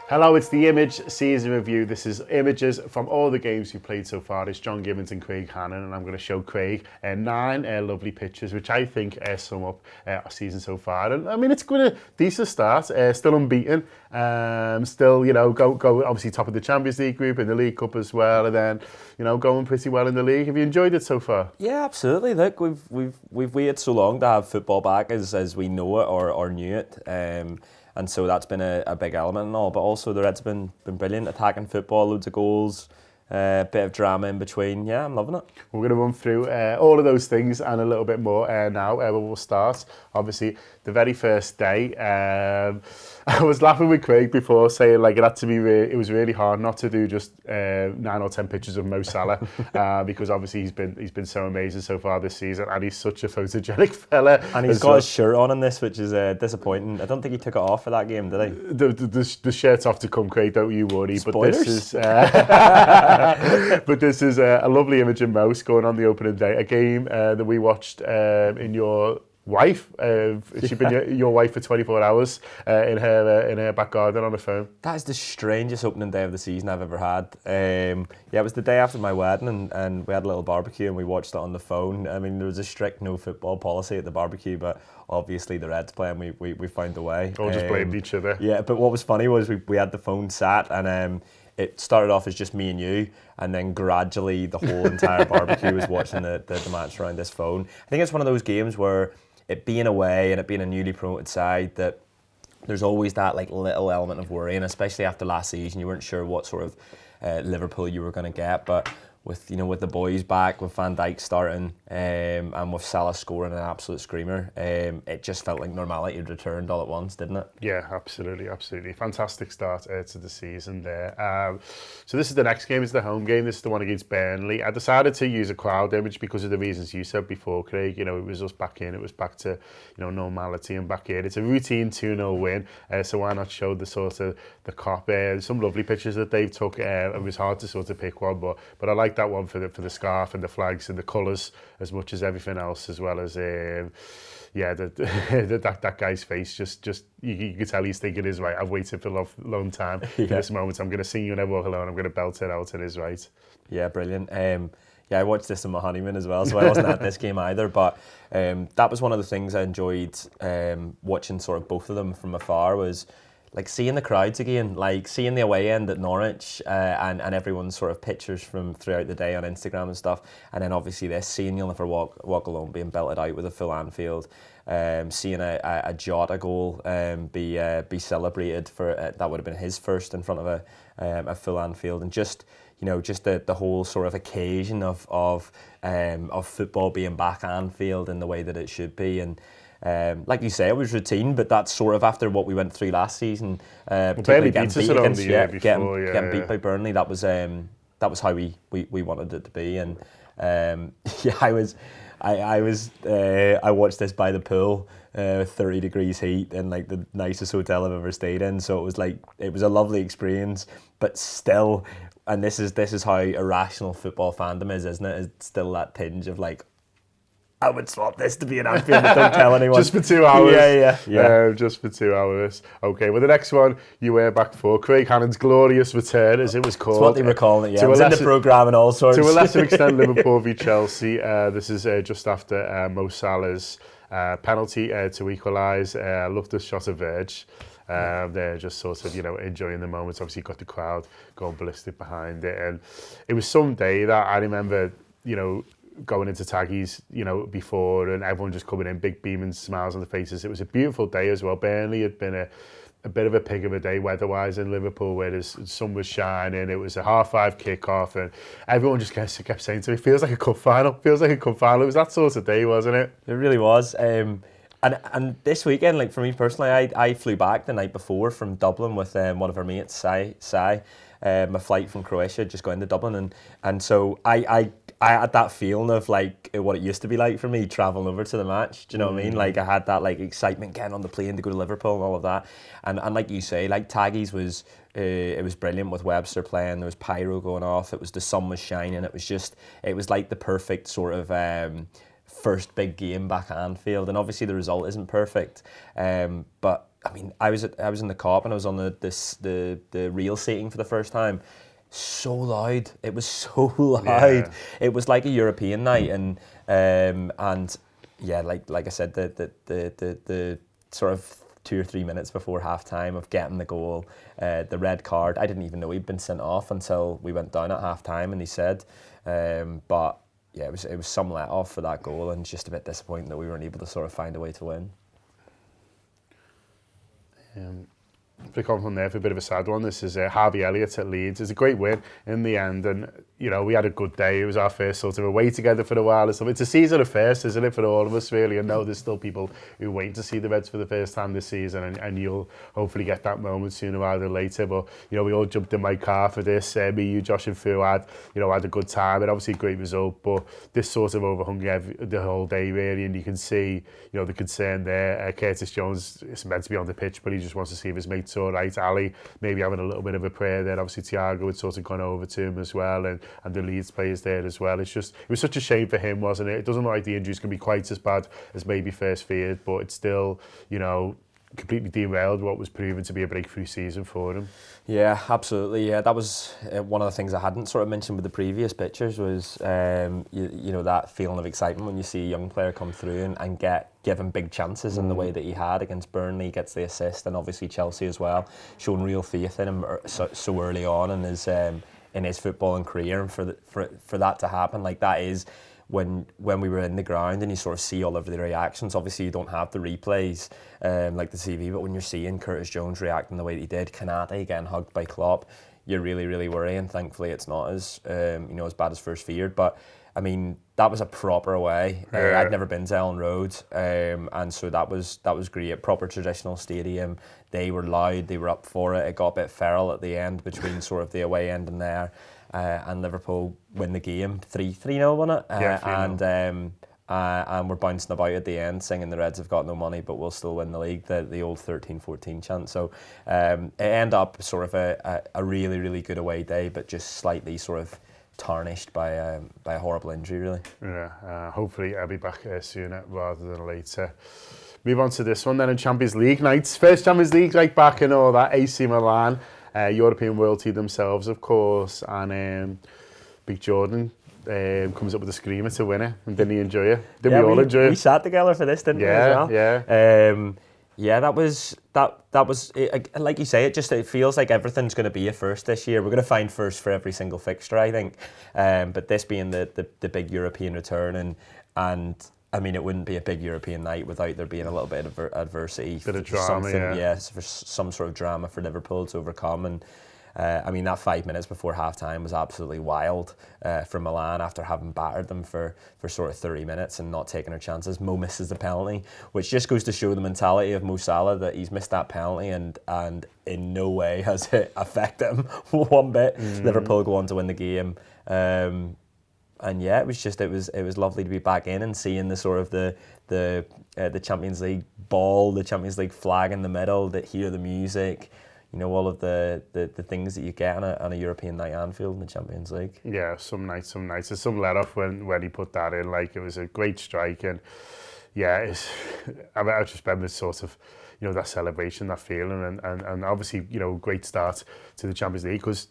Hello, it's the Image Season Review. This is images from all the games we've played so far. It's John Gibbons and Craig Hannan, and I'm going to show Craig 9 lovely pictures, which I think sum up our season so far. And I mean, it's been a decent start, still unbeaten, still, go obviously top of the Champions League group, in the League Cup as well, and then, going pretty well in the league. Have you enjoyed it so far? Yeah, absolutely. Look, we've waited so long to have football back as we know it or knew it. And so that's been a big element and all, but also the Reds have been brilliant, attacking football, loads of goals, bit of drama in between. Yeah, I'm loving it. We're going to run through all of those things and a little bit more now. We'll start, obviously, the very first day. I was laughing with Craig before, saying like it was really hard not to do just 9 or 10 pictures of Mo Salah because obviously he's been so amazing so far this season, and he's such a photogenic fella. And he's got his shirt on in this, which is disappointing. I don't think he took it off for that game, did he? The shirt's off to come, Craig. Don't you worry. Spoilers. But this is a lovely image of Mo scoring on the opening day, a game that we watched in your wife. She's been your wife for 24 hours in her back garden on her phone. That is the strangest opening day of the season I've ever had. It was the day after my wedding, and we had a little barbecue and we watched it on the phone. I mean, there was a strict no football policy at the barbecue, but obviously the Reds play and we found a way. All just blamed each other. Yeah, but what was funny was we had the phone sat, and it started off as just me and you, and then gradually the whole entire barbecue was watching the match around this phone. I think it's one of those games where, it being away and it being a newly promoted side, that there's always that like little element of worry, and especially after last season, you weren't sure what sort of Liverpool you were going to get. But with the boys back, with Van Dijk starting, and with Salah scoring an absolute screamer, it just felt like normality had returned all at once, didn't it? Yeah, absolutely. Fantastic start to the season there. So this is the next game, it's the home game. This is the one against Burnley. I decided to use a crowd image because of the reasons you said before, Craig. It was us back in, it was back to normality and back in. It's a routine 2-0 win, so why not show the sort of the cop? Some lovely pictures that they've took. It was hard to sort of pick one, but I like that one for the scarf and the flags and the colours as much as everything else, as well as that guy's face. Just you could tell he's thinking is right. I've waited for a long time for this moment. I'm going to sing You Never Walk Alone. I'm going to belt it out, and is right. Yeah, brilliant. I watched this on my honeymoon as well, so I wasn't at this game either. But that was one of the things I enjoyed watching sort of both of them from afar, was like seeing the crowds again, like seeing the away end at Norwich, and everyone's sort of pictures from throughout the day on Instagram and stuff, and then obviously this, seeing You'll Never Walk Alone being belted out with a full Anfield, seeing a Jota goal be celebrated for that would have been his first in front of a full Anfield, and just the whole sort of occasion of football being back at Anfield in the way that it should be. And like you say, it was routine, but that's sort of after what we went through last season. Burnley beat us around the year before, getting beat by Burnley. That was how we wanted it to be. And I watched this by the pool, 30 degrees heat, and like the nicest hotel I've ever stayed in. So it was a lovely experience, but still, and this is how irrational football fandom is, isn't it? It's still that tinge of like, I would swap this to be an Anfield, but don't tell anyone. Just for 2 hours. Yeah. Just for 2 hours. Okay, well, the next one you were back for, Craig Hannan's glorious return, as it was called. That's what they were calling it, yeah. It was in the programme and all sorts. To a lesser extent, Liverpool v Chelsea. This is just after Mo Salah's penalty to equalise. Loved the shot of Verge. They're just sort of, enjoying the moment. Obviously, got the crowd going ballistic behind it. And it was some day that I remember, going into Taggies, before, and everyone just coming in, big beaming smiles on the faces. It was a beautiful day as well. Burnley had been a bit of a pig of a day weather-wise in Liverpool, where the sun was shining. It was a 5:30 kick-off, and everyone just kept saying to me, feels like a cup final. It was that sort of day, wasn't it? It really was. And this weekend, like for me personally, I flew back the night before from Dublin with one of our mates, Sai. My flight from Croatia just going to Dublin, and so I had that feeling of like what it used to be like for me travelling over to the match. Do you know what I mean? Like I had that like excitement getting on the plane to go to Liverpool and all of that. And like you say, like Taggies was it was brilliant with Webster playing. There was pyro going off. The sun was shining. It was like the perfect sort of first big game back at Anfield. And obviously the result isn't perfect, but I mean, I was in the Cop and I was on the real seating for the first time. So loud. It was so loud. Yeah. It was like a European night, and yeah, like I said, the sort of 2 or 3 minutes before half time of getting the goal, the red card. I didn't even know he'd been sent off until we went down at half time, and he said, but yeah, it was some let off for that goal, and just a bit disappointing that we weren't able to sort of find a way to win. Flick on from there for a bit of a sad one. This is Harvey Elliott at Leeds. It's a great win in the end, and you know, we had a good day. It was our first sort of away together for a while and stuff. It's a season of firsts, isn't it, for all of us, really? And know there's still people who wait to see the Reds for the first time this season, and you'll hopefully get that moment sooner rather than later. But you know, we all jumped in my car for this. Me, you, Josh, and Fu had a good time, and obviously a great result. But this sort of overhung the whole day, really, and you can see, you know, the concern there. Curtis Jones is meant to be on the pitch, but he just wants to see if his mate's all right. Ali maybe having a little bit of a prayer there. Obviously, Thiago had sort of gone over to him as well, and the Leeds players there as well. It was such a shame for him, wasn't it? It doesn't look like the injuries can be quite as bad as maybe first feared, but it's still, you know, completely derailed what was proven to be a breakthrough season for him. Yeah, absolutely. Yeah, that was one of the things I hadn't sort of mentioned with the previous pictures was, you know, that feeling of excitement when you see a young player come through and get given big chances in the way that he had against Burnley, gets the assist, and obviously Chelsea as well, showing real faith in him so early on in his footballing career, and for that to happen, like that is. When we were in the ground and you sort of see all of the reactions, obviously you don't have the replays like the TV, but when you're seeing Curtis Jones reacting the way he did, Kanate getting hugged by Klopp, you're really, really worrying. Thankfully it's not as as bad as first feared, but I mean, that was a proper away. I'd never been to Ellen Road, and so that was great. A proper traditional stadium. They were loud, they were up for it. It got a bit feral at the end between sort of the away end and there. And Liverpool win the game 3-0, wasn't it? And we're bouncing about at the end, singing the Reds have got no money, but we'll still win the league. The old 13-14 chant. So it ended up sort of a really, really good away day, but just slightly sort of tarnished by a horrible injury, really. Yeah. Hopefully I'll be back sooner rather than later. Move on to this one then in Champions League nights. First Champions League night back and all that. AC Milan. European royalty themselves, of course, and Big Jordan comes up with a screamer to win it, and didn't he enjoy it? Did we all enjoy it? We sat together for this, didn't we, as well? Yeah, that was it, like you say. It feels like everything's going to be a first this year. We're going to find first for every single fixture, I think. But this being the big European return, and I mean, it wouldn't be a big European night without there being a little bit of adversity. Bit of drama, for some sort of drama for Liverpool to overcome. And I mean, that 5 minutes before half-time was absolutely wild for Milan after having battered them for sort of 30 minutes and not taking their chances. Mo misses the penalty, which just goes to show the mentality of Mo Salah, that he's missed that penalty and in no way has it affected him one bit. Liverpool go on to win the game. And yeah, it was lovely to be back in and seeing the sort of the Champions League ball, the Champions League flag in the middle, hear the music, you know, all of the things that you get on a European night Anfield in the Champions League. Yeah, some nights. There's some let off when he put that in. Like, it was a great strike, and yeah, I just remember sort of, you know, that celebration, that feeling, and obviously, you know, great start to the Champions League, because,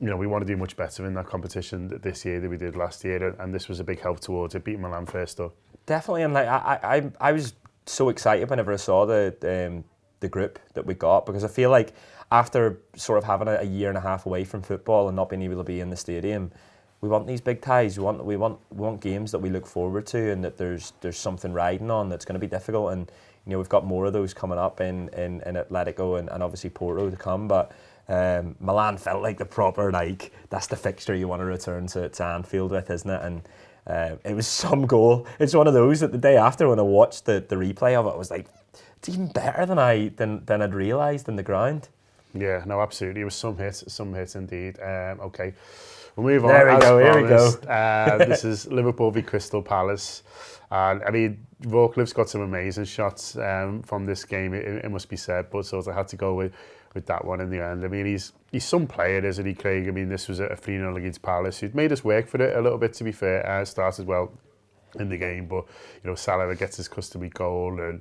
you know, we want to do much better in that competition this year than we did last year, and this was a big help towards it, beating Milan first up. Definitely, and like I was so excited whenever I saw the group that we got, because I feel like after sort of having a year and a half away from football and not being able to be in the stadium, we want these big ties. We want games that we look forward to, and that there's something riding on that's going to be difficult. And you know, we've got more of those coming up in Atletico and obviously Porto to come, but. Milan felt like the proper, like, that's the fixture you want to return to Anfield with, isn't it? And it was some goal. It's one of those that the day after, when I watched the replay of it, I was like, it's even better than I'd realised in the ground. Yeah, no, absolutely. It was some hits indeed. Okay, we'll move on. Here we go. This is Liverpool v Crystal Palace. And I mean, Rockliffe's got some amazing shots from this game, it must be said, but so I had to go with that one in the end. I mean, he's some player, isn't he, Craig? I mean, this was a 3-0 against Palace. He'd made us work for it a little bit, to be fair. Started well in the game, but, you know, Salah gets his customary goal, and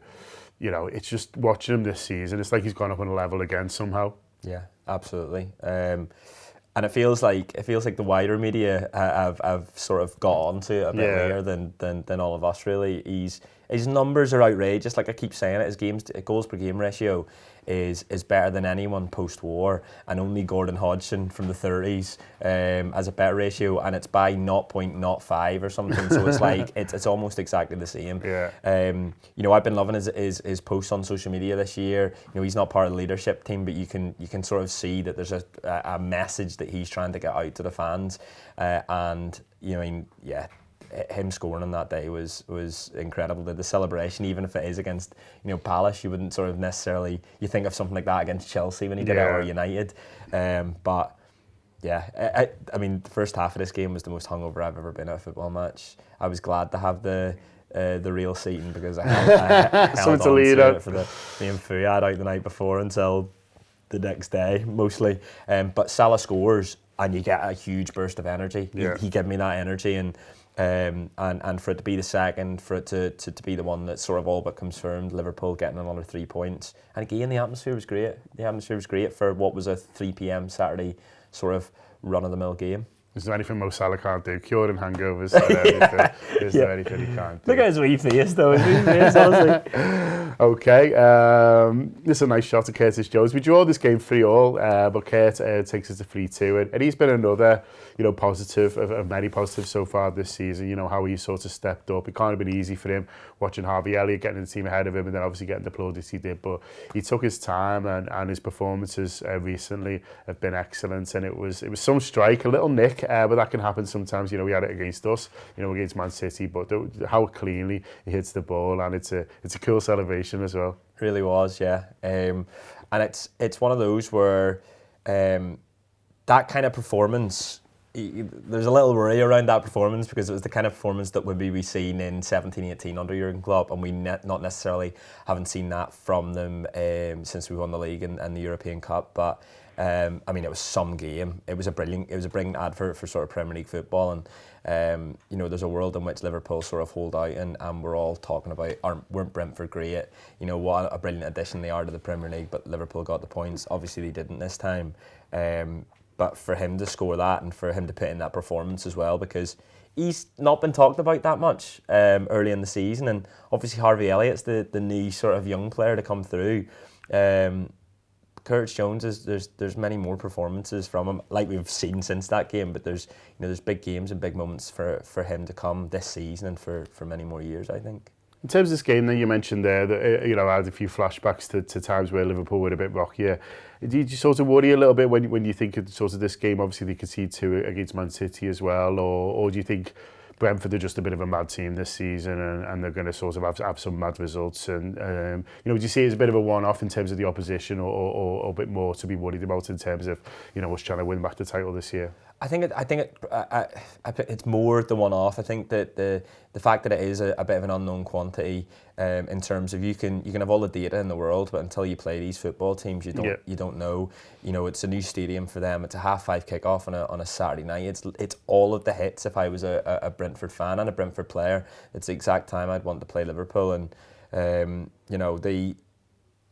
you know, it's just watching him this season. It's like he's gone up on a level again somehow. Yeah, absolutely. And it feels like the wider media have sort of got onto it a bit later than all of us really. His numbers are outrageous. Like I keep saying it, his goals per game ratio is better than anyone post-war, and only Gordon Hodgson from the 30s has a better ratio, and it's by 0.05 or something. So it's like it's almost exactly the same. Yeah. You know, I've been loving his posts on social media this year. You know, he's not part of the leadership team, but you can sort of see that there's a message that he's trying to get out to the fans, and you know, I mean, yeah. Him scoring on that day was incredible. The celebration, even if it is against, you know, Palace, you wouldn't sort of necessarily, you think of something like that against Chelsea when he did it, or United. But yeah, I mean, the first half of this game was the most hungover I've ever been at a football match. I was glad to have the real seating, because I held on to it for the info I had out the night before until the next day mostly. But Salah scores and you get a huge burst of energy. He gave me that energy, and for it to be the second, for it to be the one that sort of all but confirmed Liverpool getting another 3 points. And again, the atmosphere was great. The atmosphere was great for what was a 3 p.m. Saturday sort of run-of-the-mill game. Is there anything Mo Salah can't do? Curing hangovers. Is there anything he can't do? Look at his wee face, though. His wee face, honestly. Okay, this is a nice shot of Curtis Jones. We draw this game 3-3, but Kurt takes it to 3-2, and he's been another, you know, positive of many positives so far this season. You know, how he sort of stepped up. It can't have been easy for him watching Harvey Elliott getting the team ahead of him, and then obviously getting the plaudits he did. But he took his time, and his performances recently have been excellent. And it was some strike, a little nick, but that can happen sometimes. You know, we had it against us, you know, against Man City, but how cleanly he hits the ball, and it's a cool celebration as well. Really was, yeah. And it's one of those where that kind of performance, there's a little worry around that performance, because it was the kind of performance that would be seen in 17-18 under Jurgen Klopp, and we not necessarily haven't seen that from them since we won the league and the European Cup. But I mean, it was some game. It was a brilliant advert for sort of Premier League football, and you know, there's a world in which Liverpool sort of hold out, and we're all talking about, weren't Brentford great? You know, what a brilliant addition they are to the Premier League, but Liverpool got the points. Obviously, they didn't this time. But for him to score that, and for him to put in that performance as well, because he's not been talked about that much early in the season, and obviously Harvey Elliott's the new sort of young player to come through. Curtis Jones there's many more performances from him, like we've seen since that game, but there's big games and big moments for him to come this season, and for many more years, I think. In terms of this game that you mentioned there, that you know, I had a few flashbacks to times where Liverpool were a bit rockier. Did you sort of worry a little bit when you think of sort of this game? Obviously, they conceded 2 against Man City as well, or do you think Brentford are just a bit of a mad team this season, and they're going to sort of have some mad results? And you know, do you see it as a bit of a one-off in terms of the opposition, or a bit more to be worried about in terms of, you know, us trying to win back the title this year? I think it's more the one-off. I think that the fact that it is a bit of an unknown quantity, in terms of you can have all the data in the world, but until you play these football teams, you don't know. You know, it's a new stadium for them. It's a 5:30 kickoff on a Saturday night. It's all of the hits. If I was a Brentford fan and a Brentford player, it's the exact time I'd want to play Liverpool. And you know,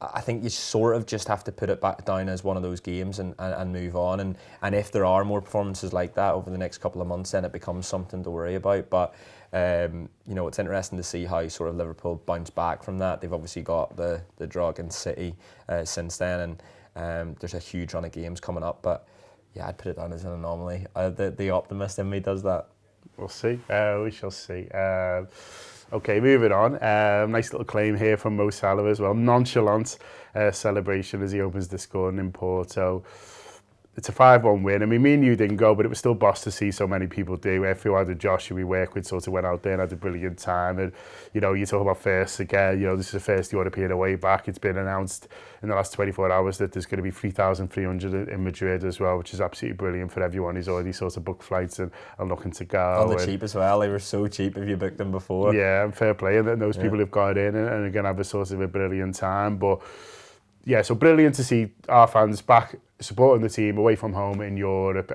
I think you sort of just have to put it back down as one of those games and move on. And if there are more performances like that over the next couple of months, then it becomes something to worry about. But you know, it's interesting to see how sort of Liverpool bounce back from that. They've obviously got the draw against City since then, and there's a huge run of games coming up. But yeah, I'd put it down as an anomaly. The optimist in me does that. We'll see. We shall see. Okay, moving on. Nice little claim here from Mo Salah as well. Nonchalant celebration as he opens the scoring in Porto. It's a 5-1 win. I mean, me and you didn't go, but it was still boss to see so many people do. Everyone had Josh, who we work with, sort of went out there and had a brilliant time. And, you know, you talk about first again, you know, this is the first European away back. It's been announced in the last 24 hours that there's going to be 3,300 in Madrid as well, which is absolutely brilliant for everyone who's already sort of booked flights and looking to go. On the cheap as well. They were so cheap if you booked them before. Yeah, and fair play. And those people have got in and are going to have a sort of a brilliant time. But yeah, so brilliant to see our fans back supporting the team away from home in Europe,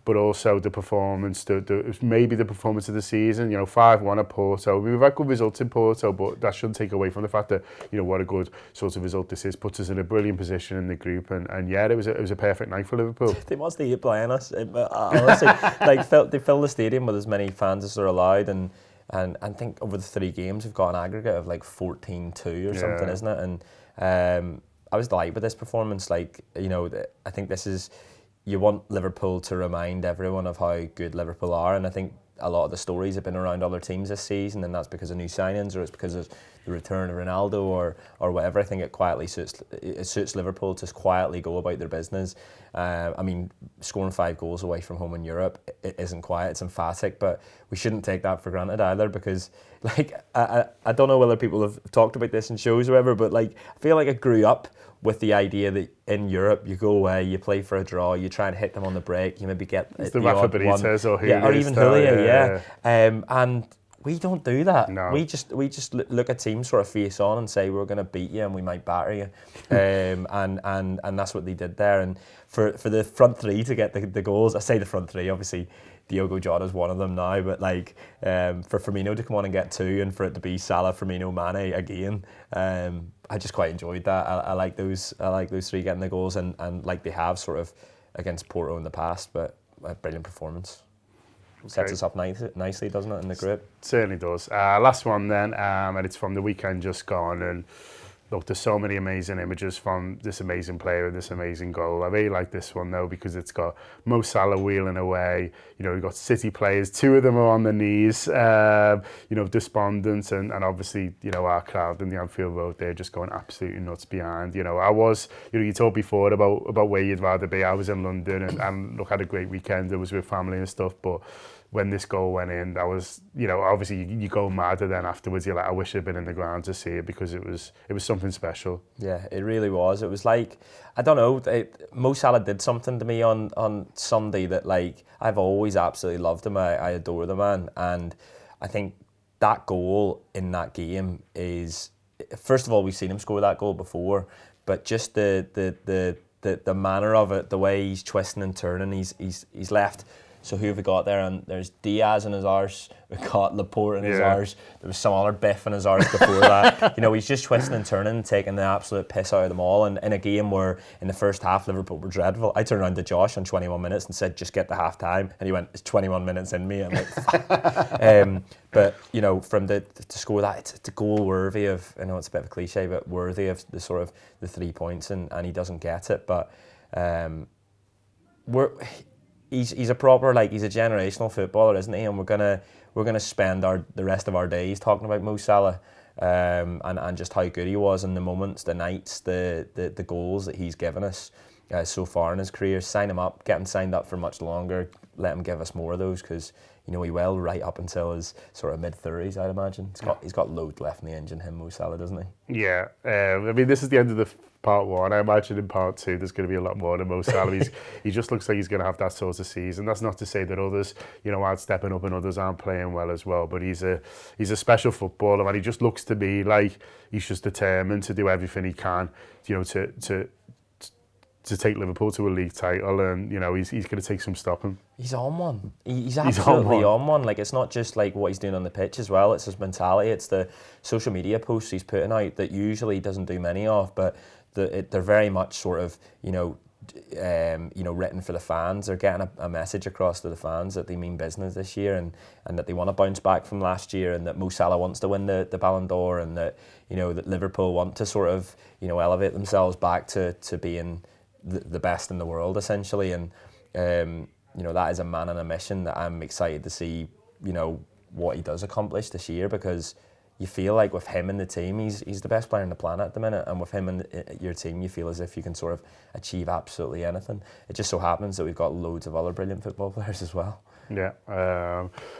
but also the performance, maybe the performance of the season. 5-1 at Porto. We've had good results in Porto, but that shouldn't take away from the fact that what a good sort of result this is. Puts us in a brilliant position in the group, and yeah, it was a perfect night for Liverpool. They must hate playing us. Honestly, they filled the stadium with as many fans as they're allowed, and I think over the 3 games we've got an aggregate of like 14-2 or something, isn't it? And I was delighted with this performance. I think this is, you want Liverpool to remind everyone of how good Liverpool are, and I think a lot of the stories have been around other teams this season, and that's because of new signings, or it's because of the return of Ronaldo, or whatever. I think it suits Liverpool to quietly go about their business. Scoring 5 goals away from home in Europe, it isn't quiet, it's emphatic, but we shouldn't take that for granted either, because I don't know whether people have talked about this in shows or whatever, but I feel like I grew up with the idea that in Europe you go away, you play for a draw, you try and hit them on the break, you maybe get the Rafa Benitez or Julio, or even Julio, and we don't do that. No. We just look at teams sort of face on and say we're going to beat you and we might batter you, and that's what they did there. And for the front 3 to get the goals, I say the front 3, obviously Diogo Jota's one of them now, but for Firmino to come on and get 2, and for it to be Salah, Firmino, Mane again, I just quite enjoyed that. I like those 3 getting the goals, and like they have sort of against Porto in the past, but a brilliant performance. Sets us up nicely, doesn't it, in the group? Certainly does. Last one then, and it's from the weekend just gone, and look, there's so many amazing images from this amazing player and this amazing goal. I really like this one though, because it's got Mo Salah wheeling away. We've got City players, 2 of them are on their knees, despondent, and obviously, our crowd in the Anfield Road, they're just going absolutely nuts behind. I was, you talked before about where you'd rather be. I was in London, and look, had a great weekend. I was with family and stuff, but when this goal went in, I was, obviously you go madder then afterwards. You're like, I wish I'd been in the ground to see it, because it was something special. Yeah, it really was. It was like, I don't know, Mo Salah did something to me on Sunday that I've always absolutely loved him. I adore the man, and I think that goal in that game is, first of all, we've seen him score that goal before, but just the manner of it, the way he's twisting and turning, he's left. So who have we got there? And there's Diaz in his arse. We've got Laporte in his arse. There was some other biff in his arse before that. He's just twisting and turning, taking the absolute piss out of them all. And in a game where in the first half Liverpool were dreadful, I turned around to Josh on 21 minutes and said, just get to half time. And he went, it's 21 minutes in me. I'm like, but from to score that, it's a goal worthy of, I know it's a bit of a cliche, but worthy of the sort of the 3 points, and he doesn't get it. But He's a proper, he's a generational footballer, isn't he? And we're gonna spend the rest of our days talking about Mo Salah, and just how good he was in the moments, the nights, the goals that he's given us so far in his career. Sign him up, get him signed up for much longer, let him give us more of those, because he will right up until his sort of mid-30s, I'd imagine. He's got loads left in the engine, Mo Salah, doesn't he? Yeah, this is the end of the part 1. I imagine in part 2 there's going to be a lot more than Mo Salah. He just looks like he's going to have that sort of season. That's not to say that others, aren't stepping up and others aren't playing well as well. But he's a special footballer, and he just looks to me like he's just determined to do everything he can, to take Liverpool to a league title, and he's going to take some stopping. He's on one. He's absolutely on one. It's not just what he's doing on the pitch as well. It's his mentality. It's the social media posts he's putting out that usually doesn't do many of, but they're very much sort of written for the fans. They're getting a message across to the fans that they mean business this year, and that they want to bounce back from last year, and that Mo Salah wants to win the Ballon d'Or, and that that Liverpool want to sort of elevate themselves back to being the best in the world, essentially. And that is a man on a mission that I'm excited to see what he does accomplish this year, because you feel like with him in the team, he's the best player on the planet at the minute, and with him in your team, you feel as if you can sort of achieve absolutely anything. It just so happens that we've got loads of other brilliant football players as well. Yeah,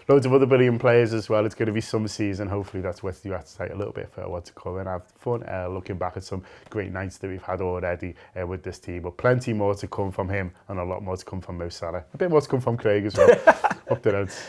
loads of other brilliant players as well. It's going to be some season. Hopefully that's whetted your appetite a little bit for what to come and have fun looking back at some great nights that we've had already with this team. But plenty more to come from him, and a lot more to come from Mo Salah. A bit more to come from Craig as well. Up the notes.